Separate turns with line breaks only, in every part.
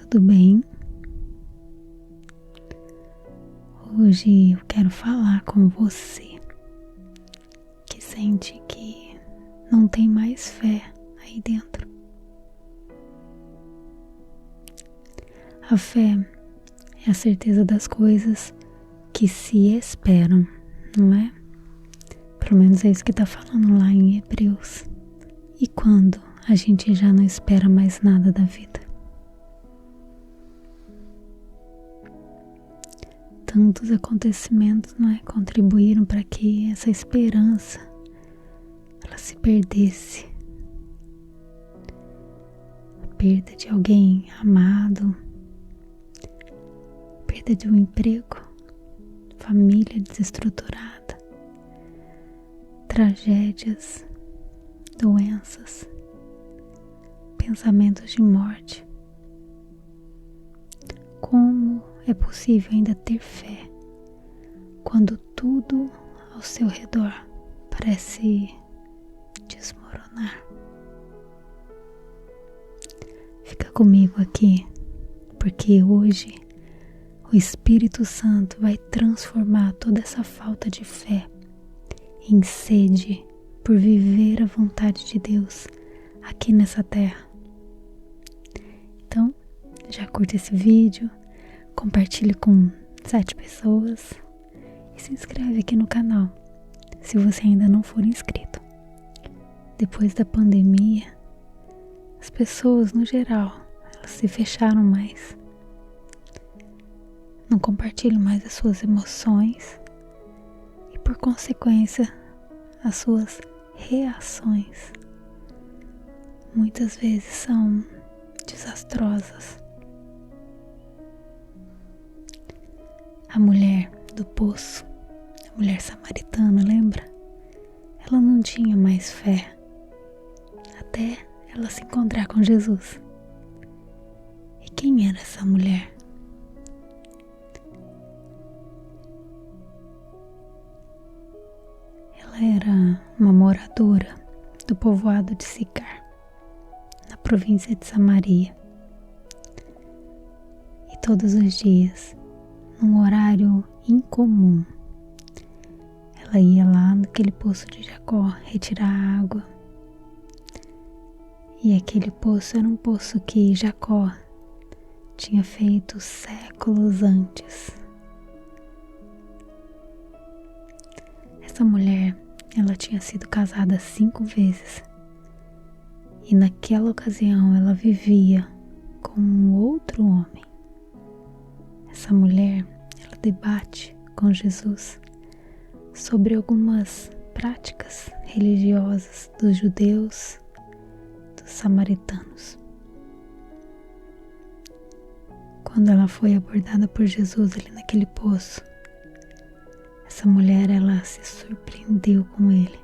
tudo bem? Hoje eu quero falar com você que sente que não tem mais fé aí dentro. A fé é a certeza das coisas que se esperam, não é? Pelo menos é isso que está falando lá em Hebreus. E quando a gente já não espera mais nada da vida? Tantos acontecimentos, não é, contribuíram para que essa esperança ela se perdesse. A perda de alguém amado, perda de um emprego, família desestruturada, tragédias, doenças, pensamentos de morte. Como é possível ainda ter fé quando tudo ao seu redor parece desmoronar? Fica comigo aqui, porque hoje o Espírito Santo vai transformar toda essa falta de fé em sede por viver a vontade de Deus aqui nessa terra. Então, já curta esse vídeo, compartilhe com 7 pessoas e se inscreve aqui no canal, se você ainda não for inscrito. Depois da pandemia, as pessoas no geral, elas se fecharam mais. Não compartilham mais as suas emoções e, por consequência, as suas reações muitas vezes são desastrosas. A mulher do poço, a mulher samaritana, lembra? Ela não tinha mais fé até ela se encontrar com Jesus. E quem era essa mulher? Ela era uma moradora do povoado de Sicar, na província de Samaria. E todos os dias, num horário incomum, ela ia lá naquele poço de Jacó retirar água. E aquele poço era um poço que Jacó tinha feito séculos antes. Essa mulher, ela tinha sido casada 5 vezes. E naquela ocasião ela vivia com um outro homem. Essa mulher, ela debate com Jesus sobre algumas práticas religiosas dos judeus, dos samaritanos. Quando ela foi abordada por Jesus ali naquele poço, essa mulher, ela se surpreendeu com ele.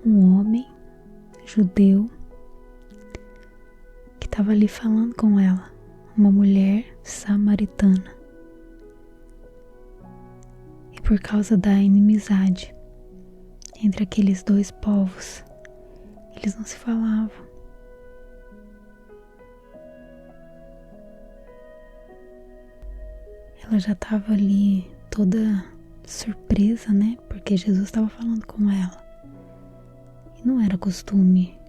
Um homem judeu que estava ali falando com ela, uma mulher samaritana. E por causa da inimizade entre aqueles dois povos, eles não se falavam. Ela já estava ali toda surpresa, né? Porque Jesus estava falando com ela. E não era costume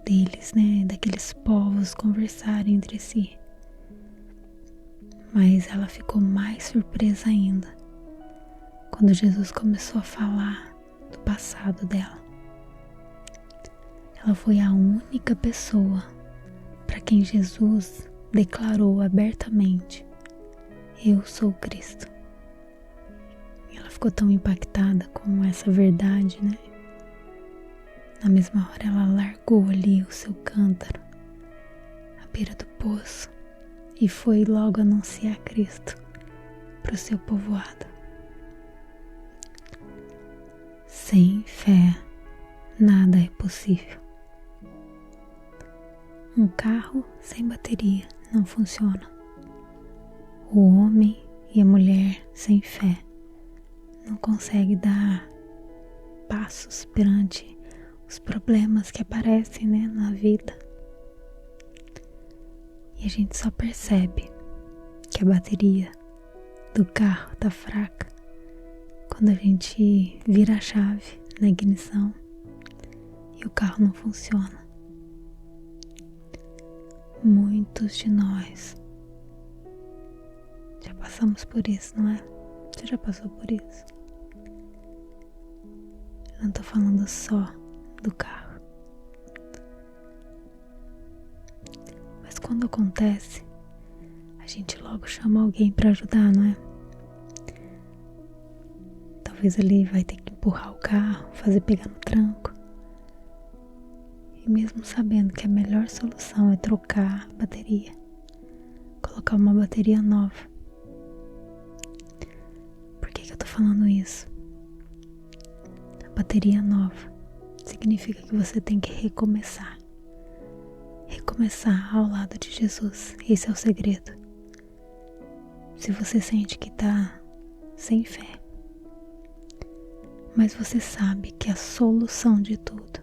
deles, né? Daqueles povos conversarem entre si. Mas ela ficou mais surpresa ainda quando Jesus começou a falar do passado dela. Ela foi a única pessoa para quem Jesus declarou abertamente: eu sou Cristo. E ela ficou tão impactada com essa verdade, né? Na mesma hora ela largou ali o seu cântaro à beira do poço e foi logo anunciar Cristo para o seu povoado. Sem fé, nada é possível. Um carro sem bateria não funciona. O homem e a mulher sem fé não conseguem dar passos perante os problemas que aparecem, né, na vida. E a gente só percebe que a bateria do carro tá fraca quando a gente vira a chave na ignição e o carro não funciona. Muitos de nós já passamos por isso, não é? Você já passou por isso? Eu não tô falando só do carro. Mas quando acontece, a gente logo chama alguém pra ajudar, não é? Talvez ele vai ter que empurrar o carro, fazer pegar no tranco. E mesmo sabendo que a melhor solução é trocar a bateria, colocar uma bateria nova. Por que eu tô falando isso? A bateria nova significa que você tem que recomeçar. Recomeçar ao lado de Jesus. Esse é o segredo. Se você sente que tá sem fé, mas você sabe que a solução de tudo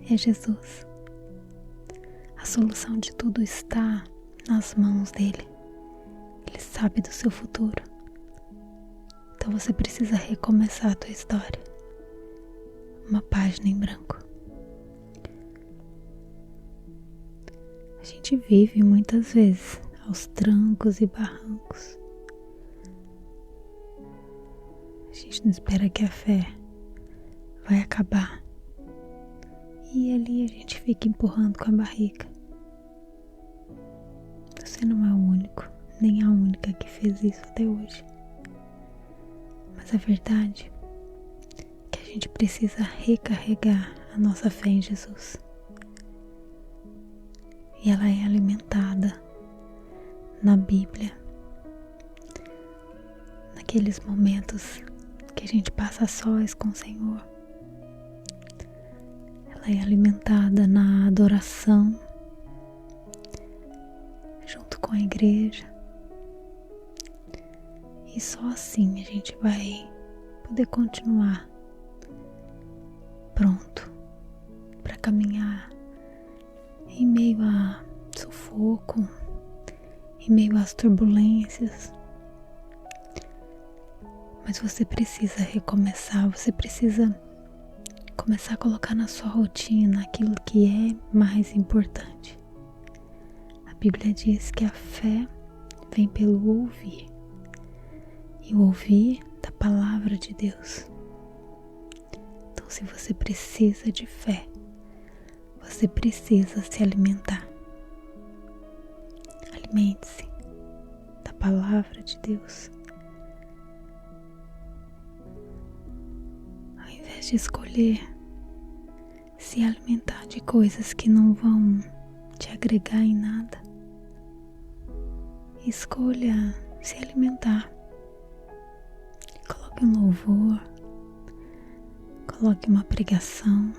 é Jesus. A solução de tudo está nas mãos dele. Ele sabe do seu futuro. Então você precisa recomeçar a tua história. Uma página em branco. A gente vive muitas vezes aos trancos e barrancos. A gente não espera que a fé vai acabar. E ali a gente fica empurrando com a barriga. Você não é o único, nem a única que fez isso até hoje. Mas a verdade é que a gente precisa recarregar a nossa fé em Jesus. E ela é alimentada na Bíblia. Naqueles momentos que a gente passa a sós com o Senhor. Ela é alimentada na adoração, junto com a igreja. E só assim a gente vai poder continuar pronto para caminhar em meio a sufoco, em meio às turbulências. Mas você precisa recomeçar, você precisa começar a colocar na sua rotina aquilo que é mais importante. A Bíblia diz que a fé vem pelo ouvir, e o ouvir da palavra de Deus. Então, se você precisa de fé, você precisa se alimentar. Alimente-se da palavra de Deus. Ao invés de escolher se alimentar de coisas que não vão te agregar em nada, escolha se alimentar. Coloque um louvor, coloque uma pregação,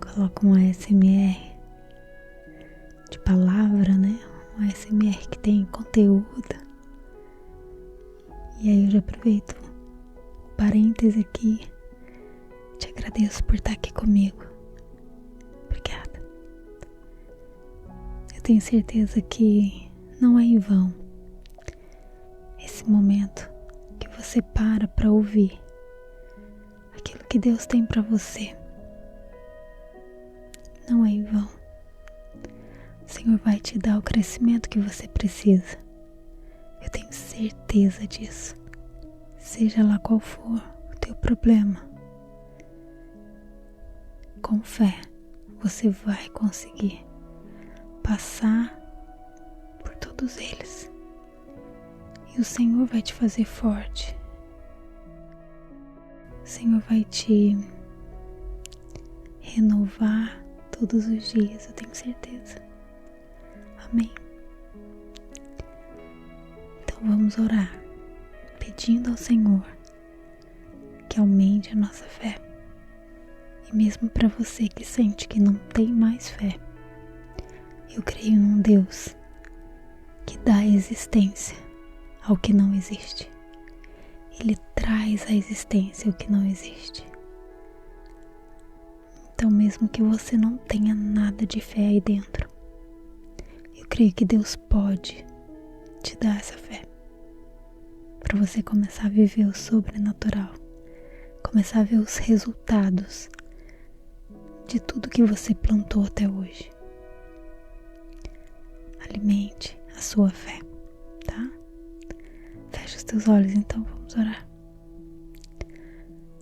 coloque um ASMR de palavra, né? Um ASMR que tem conteúdo. E aí eu já aproveito o parêntese aqui. Te agradeço por estar aqui comigo. Obrigada. Eu tenho certeza que não é em vão esse momento que você para ouvir aquilo que Deus tem para você. Não é em vão. O Senhor vai te dar o crescimento que você precisa. Eu tenho certeza disso. Seja lá qual for o teu problema, com fé, você vai conseguir passar por todos eles. E o Senhor vai te fazer forte. O Senhor vai te renovar todos os dias, eu tenho certeza. Amém. Então vamos orar, pedindo ao Senhor que aumente a nossa fé. E mesmo para você que sente que não tem mais fé, eu creio num Deus que dá existência ao que não existe. Ele traz à existência o que não existe. Então mesmo que você não tenha nada de fé aí dentro, creio que Deus pode te dar essa fé para você começar a viver o sobrenatural, começar a ver os resultados de tudo que você plantou até hoje. Alimente a sua fé, tá? Fecha os teus olhos então, vamos orar.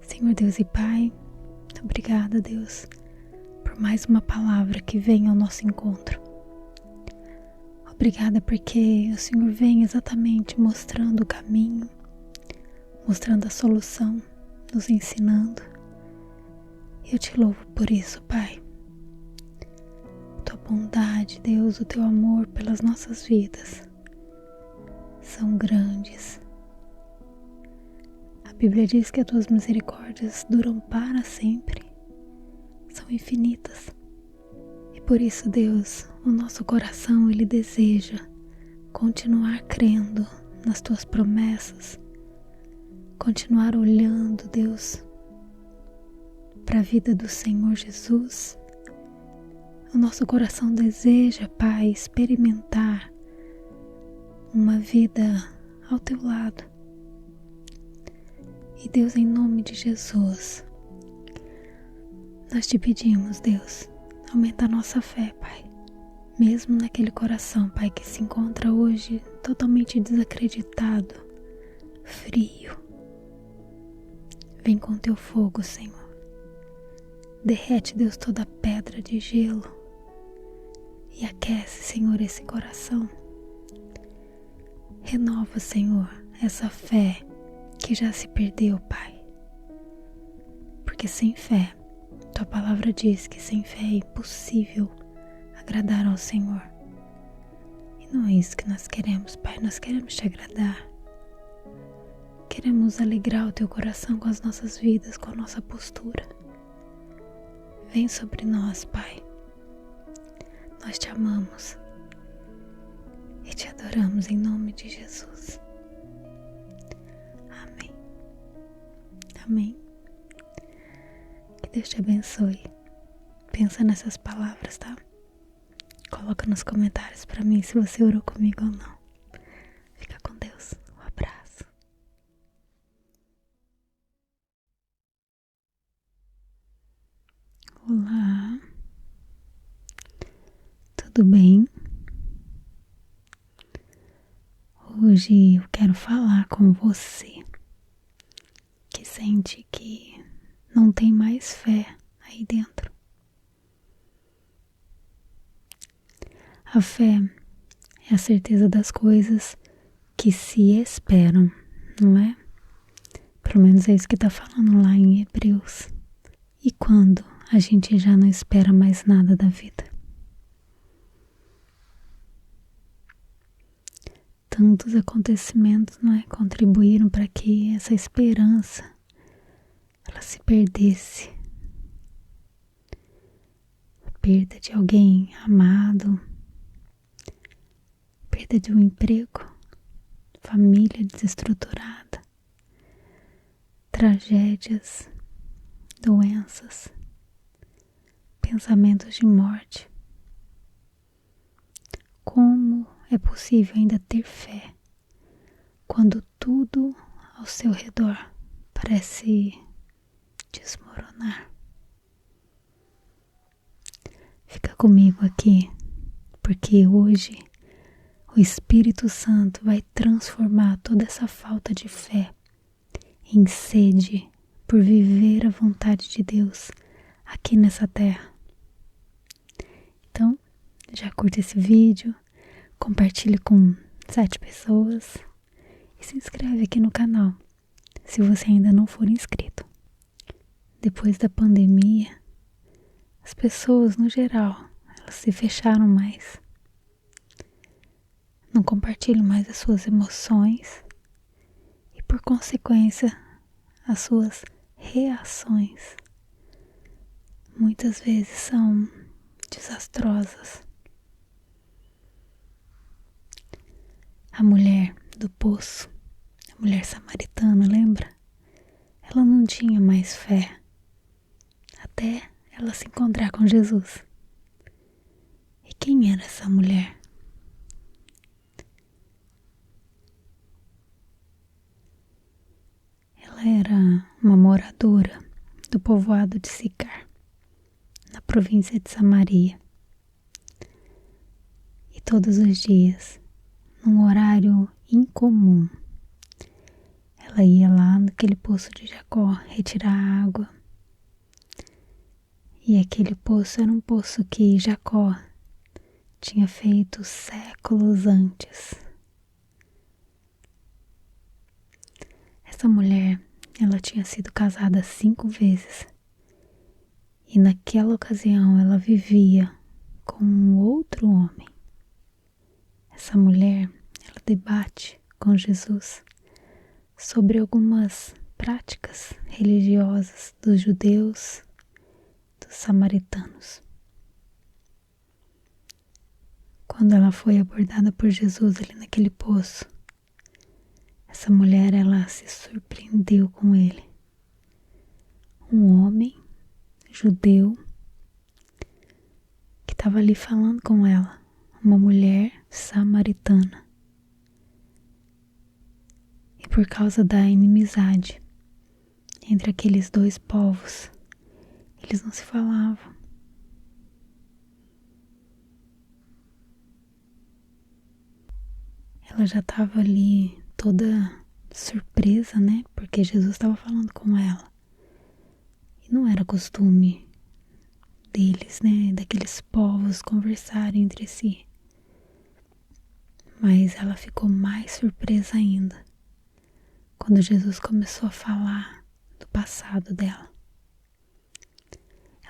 Senhor Deus e Pai, obrigada, Deus, por mais uma palavra que vem ao nosso encontro. Obrigada porque o Senhor vem exatamente mostrando o caminho, mostrando a solução, nos ensinando. Eu te louvo por isso, Pai. Tua bondade, Deus, o teu amor pelas nossas vidas são grandes. A Bíblia diz que as tuas misericórdias duram para sempre, são infinitas. E por isso, Deus, o nosso coração, ele deseja continuar crendo nas tuas promessas, continuar olhando, Deus, para a vida do Senhor Jesus. O nosso coração deseja, Pai, experimentar uma vida ao teu lado. E Deus, em nome de Jesus, nós te pedimos, Deus, aumenta a nossa fé, Pai. Mesmo naquele coração, Pai, que se encontra hoje totalmente desacreditado, frio. Vem com teu fogo, Senhor. Derrete, Deus, toda pedra de gelo e aquece, Senhor, esse coração. Renova, Senhor, essa fé que já se perdeu, Pai. Porque sem fé, tua palavra diz que sem fé é impossível agradar ao Senhor. E não é isso que nós queremos, Pai. Nós queremos te agradar. Queremos alegrar o teu coração com as nossas vidas, com a nossa postura. Vem sobre nós, Pai. Nós te amamos e te adoramos em nome de Jesus. Amém. Amém. Que Deus te abençoe. Pensa nessas palavras, tá? Coloca nos comentários pra mim se você orou comigo ou não. Fica com Deus. Um abraço. Olá. Tudo bem? Hoje eu quero falar com você que sente que não tem mais fé aí dentro. A fé é a certeza das coisas que se esperam, não é? Pelo menos é isso que está falando lá em Hebreus. E quando a gente já não espera mais nada da vida? Tantos acontecimentos, não é, contribuíram para que essa esperança ela se perdesse. A perda de alguém amado, perda de um emprego, família desestruturada, tragédias, doenças, pensamentos de morte. Como é possível ainda ter fé quando tudo ao seu redor parece desmoronar? Fica comigo aqui, porque hoje o Espírito Santo vai transformar toda essa falta de fé em sede por viver a vontade de Deus aqui nessa terra. Então, já curte esse vídeo, compartilhe com 7 pessoas e se inscreve aqui no canal, se você ainda não for inscrito. Depois da pandemia, as pessoas no geral, elas se fecharam mais. Não compartilham mais as suas emoções e, por consequência, as suas reações muitas vezes são desastrosas. A mulher do poço, a mulher samaritana, lembra? Ela não tinha mais fé até ela se encontrar com Jesus. E quem era essa mulher? Ela era uma moradora do povoado de Sicar, na província de Samaria. E todos os dias, num horário incomum, ela ia lá naquele poço de Jacó retirar água. E aquele poço era um poço que Jacó tinha feito séculos antes. Essa mulher, ela tinha sido casada 5 vezes. E naquela ocasião ela vivia com um outro homem. Essa mulher, ela debate com Jesus sobre algumas práticas religiosas dos judeus, dos samaritanos. Quando ela foi abordada por Jesus ali naquele poço, essa mulher, ela se surpreendeu com ele. Um homem judeu que estava ali falando com ela, uma mulher samaritana. E por causa da inimizade entre aqueles dois povos, eles não se falavam. Ela já estava ali toda surpresa, né? Porque Jesus estava falando com ela. E não era costume deles, né? Daqueles povos conversarem entre si. Mas ela ficou mais surpresa ainda quando Jesus começou a falar do passado dela.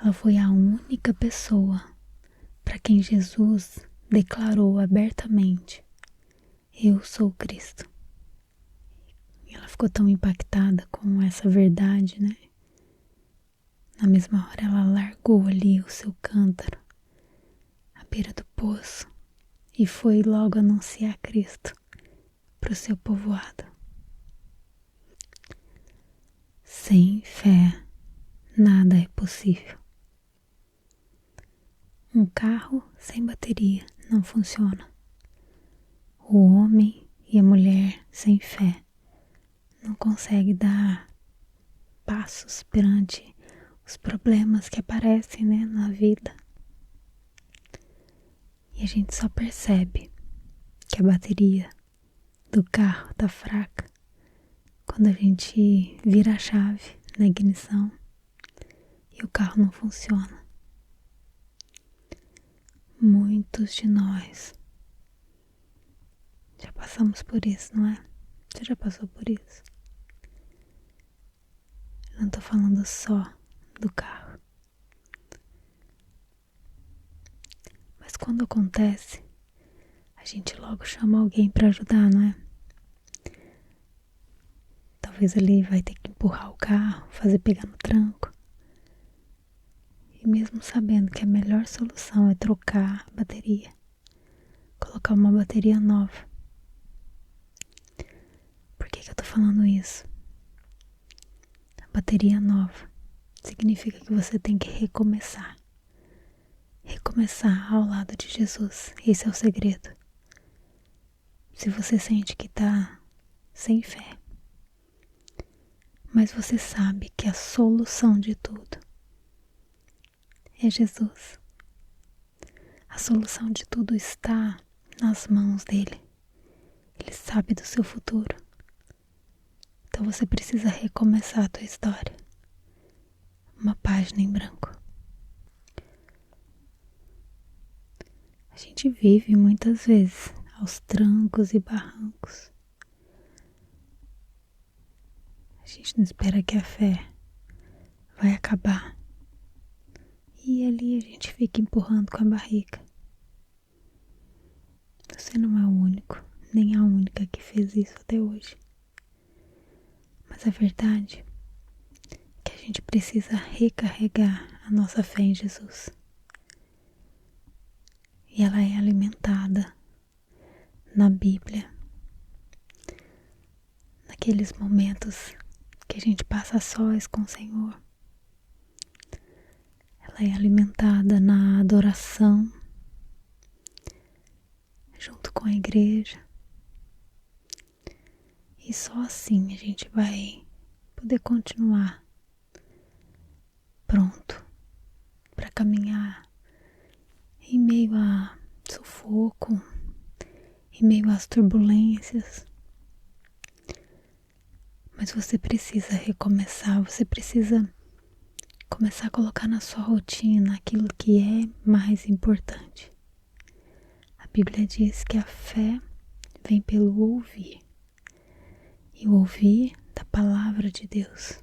Ela foi a única pessoa para quem Jesus declarou abertamente: eu sou Cristo. E ela ficou tão impactada com essa verdade, né? Na mesma hora ela largou ali o seu cântaro à beira do poço e foi logo anunciar Cristo para o seu povoado. Sem fé, nada é possível. Um carro sem bateria não funciona. O homem e a mulher sem fé não conseguem dar passos perante os problemas que aparecem, né, na vida. E a gente só percebe que a bateria do carro tá fraca quando a gente vira a chave na ignição e o carro não funciona. Muitos de nós já passamos por isso, não é? Você já passou por isso? Eu não tô falando só do carro. Mas quando acontece, a gente logo chama alguém para ajudar, não é? Talvez ele vai ter que empurrar o carro, fazer pegar no tranco. E mesmo sabendo que a melhor solução é trocar a bateria, colocar uma bateria nova. Por que eu tô falando isso? A bateria nova significa que você tem que recomeçar. Recomeçar ao lado de Jesus. Esse é o segredo. Se você sente que tá sem fé, mas você sabe que a solução de tudo é Jesus. A solução de tudo está nas mãos dele. Ele sabe do seu futuro. Então você precisa recomeçar a tua história. Uma página em branco. A gente vive muitas vezes aos trancos e barrancos. A gente não espera que a fé vai acabar. E ali a gente fica empurrando com a barriga. Você não é o único, nem a única que fez isso até hoje. Mas a verdade é que a gente precisa recarregar a nossa fé em Jesus. E ela é alimentada na Bíblia. Naqueles momentos que a gente passa a sós com o Senhor. Ela é alimentada na adoração, junto com a igreja. E só assim a gente vai poder continuar pronto para caminhar em meio a sufoco, em meio às turbulências. Mas você precisa recomeçar, você precisa começar a colocar na sua rotina aquilo que é mais importante. A Bíblia diz que a fé vem pelo ouvir, e o ouvir da palavra de Deus.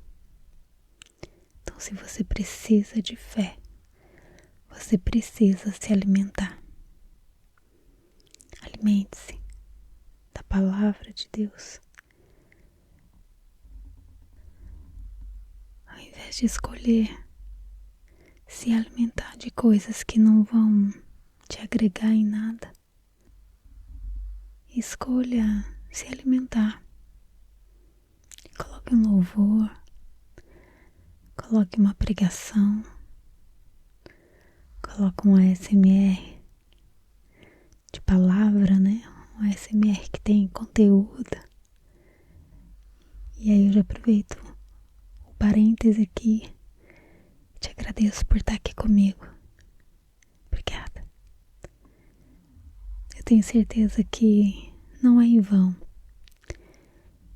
Então, se você precisa de fé, você precisa se alimentar. Alimente-se da palavra de Deus. Ao invés de escolher se alimentar de coisas que não vão te agregar em nada, escolha se alimentar. Coloque um louvor, coloque uma pregação, coloque um ASMR de palavra, né? Um ASMR que tem conteúdo. E aí eu já aproveito o parêntese aqui. Te agradeço por estar aqui comigo. Obrigada. Eu tenho certeza que não é em vão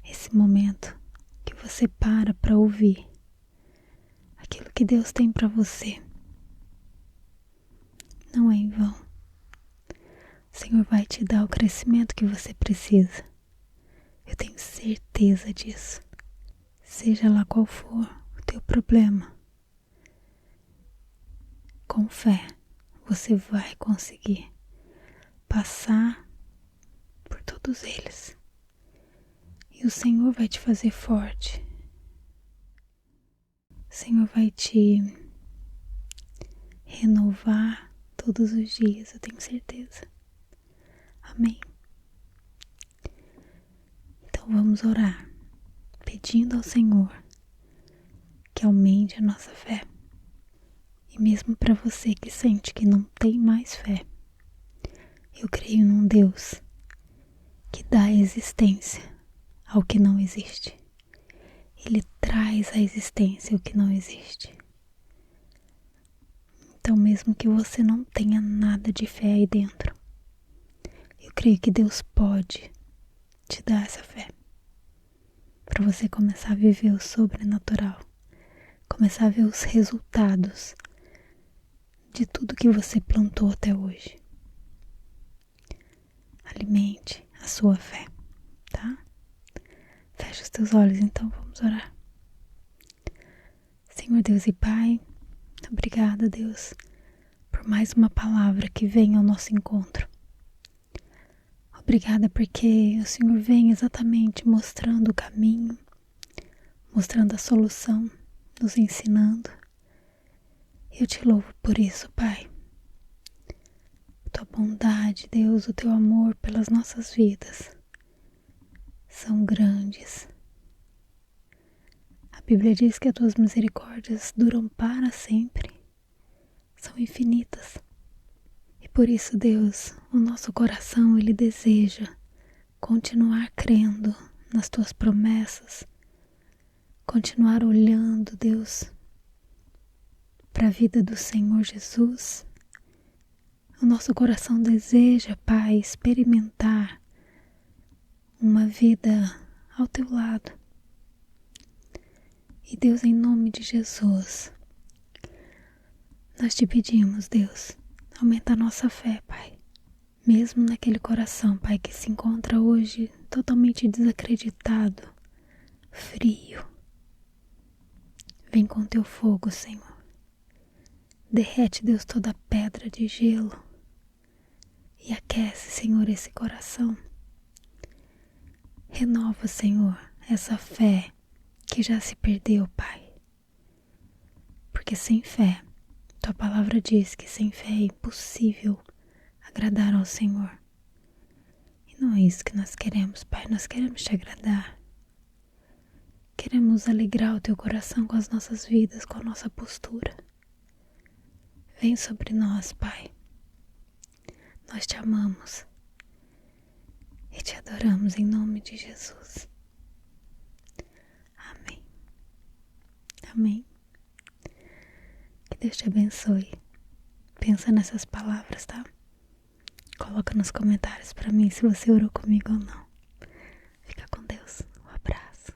esse momento que você para ouvir aquilo que Deus tem para você. Não é em vão. O Senhor vai te dar o crescimento que você precisa. Eu tenho certeza disso. Seja lá qual for o teu problema, com fé, você vai conseguir passar por todos eles. E o Senhor vai te fazer forte. O Senhor vai te renovar todos os dias, eu tenho certeza. Amém. Então vamos orar, pedindo ao Senhor que aumente a nossa fé. E mesmo para você que sente que não tem mais fé, eu creio num Deus que dá existência ao que não existe. Ele traz à existência o que não existe. Então, mesmo que você não tenha nada de fé aí dentro, eu creio que Deus pode te dar essa fé para você começar a viver o sobrenatural, começar a ver os resultados de tudo que você plantou até hoje. Alimente a sua fé, tá? Fecha os teus olhos, então vamos orar. Senhor Deus e Pai, obrigada, Deus, por mais uma palavra que vem ao nosso encontro. Obrigada porque o Senhor vem exatamente mostrando o caminho, mostrando a solução, nos ensinando. Eu te louvo por isso, Pai. Tua bondade, Deus, o teu amor pelas nossas vidas são grandes. A Bíblia diz que as tuas misericórdias duram para sempre, são infinitas. E por isso, Deus, o nosso coração, ele deseja continuar crendo nas tuas promessas, continuar olhando, Deus, para a vida do Senhor Jesus. O nosso coração deseja, Pai, experimentar uma vida ao teu lado. E Deus, em nome de Jesus, nós te pedimos, Deus, aumenta a nossa fé, Pai. Mesmo naquele coração, Pai, que se encontra hoje totalmente desacreditado, frio. Vem com teu fogo, Senhor. Derrete, Deus, toda pedra de gelo e aquece, Senhor, esse coração. Renova, Senhor, essa fé que já se perdeu, Pai. Porque sem fé, tua palavra diz que sem fé é impossível agradar ao Senhor. E não é isso que nós queremos, Pai. Nós queremos te agradar. Queremos alegrar o teu coração com as nossas vidas, com a nossa postura. Vem sobre nós, Pai. Nós te amamos e te adoramos em nome de Jesus. Amém. Amém. Que Deus te abençoe. Pensa nessas palavras, tá? Coloca nos comentários pra mim se você orou comigo ou não. Fica com Deus. Um abraço.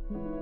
Música